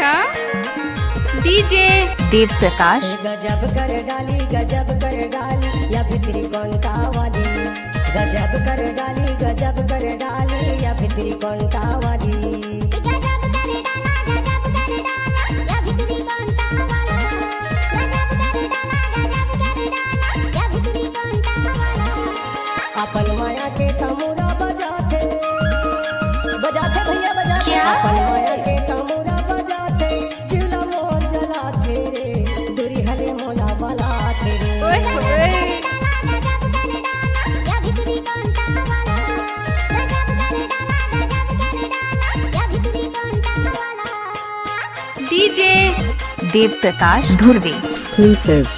अच्छा डीजे देव प्रकाश। गजब कर डाली या भितरी कोंटा वाली। गजब कर डाली या भितरी कोंटा वाली। अपन माया के तमुरा बजाते भैया बजाते। क्या? अपन माया के तमुरा बजाते जिला मोर जलाते रे दूरी हले मोला बलाते रे। ओए ओए डीजे देव प्रकाश धुर्वे। Exclusive.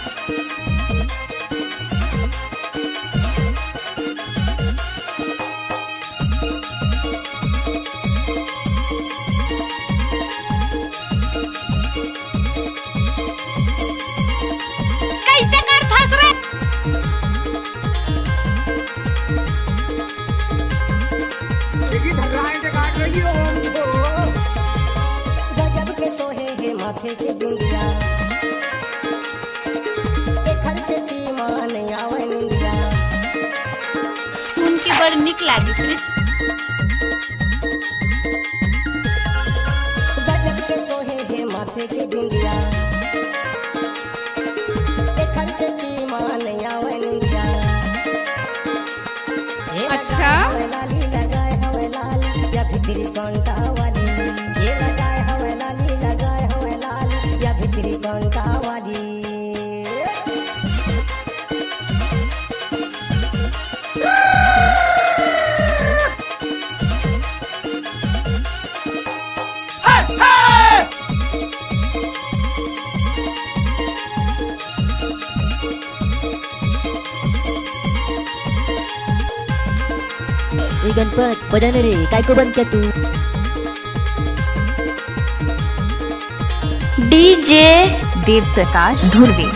कैसे कर फंस रे गजब के सोहे है माथे के बिंदिया। घर से पी मान आवे निंदिया। सुन के बड़ निक लागी रे। गजब के सोहे है माथे के बिंदिया। घर से पी मान आवे निंदिया। अच्छा। हवे लाली लगाए हवे लाली या भितरी कोंटा वाली। ये लगाए हवे लाली या भितरी कोंटा वाली। गणपत बजाने रे काय को बंद क्या तू। डीजे देव प्रकाश धुर्वे।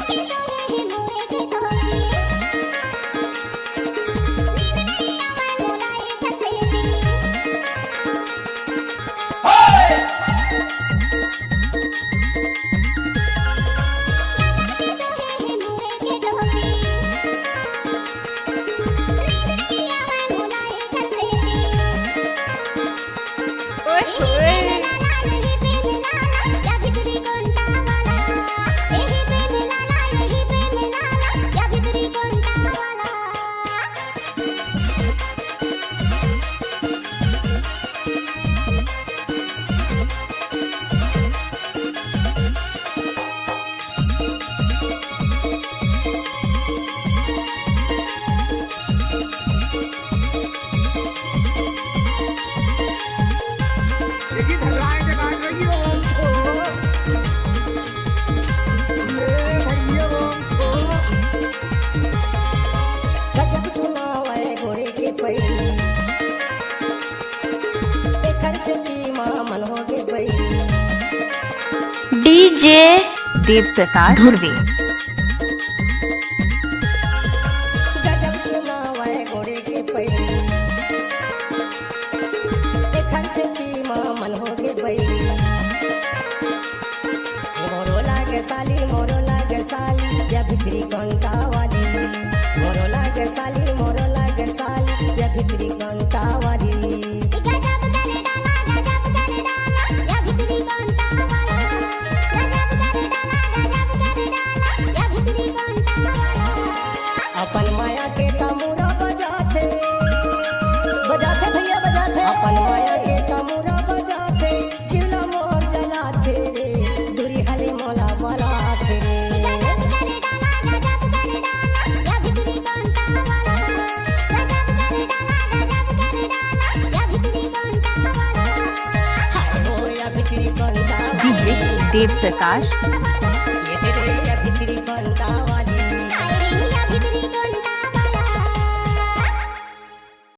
ओए ओए गजब सुनावे घोड़े के पैरी। घर से पी मन हो गे पैरी। डीजे देव प्रकाश धुर्वे। गजब सुनावे घोड़े के पैरी। घर से पी मन हो गे पैरी। मोरो लागे साली या भितरी कोंटा वाली। मोरो लागे साली या भितरी कोंटा वाली। अपन माया के तमुरा बजाते भैया बजाते। अपन माया के तमुरा बजाते जिला मोर जलाते रे दूरी हले मोला बलाते रे। हाय हो या भितरी कोंटा डीजे वाली। देव प्रकाश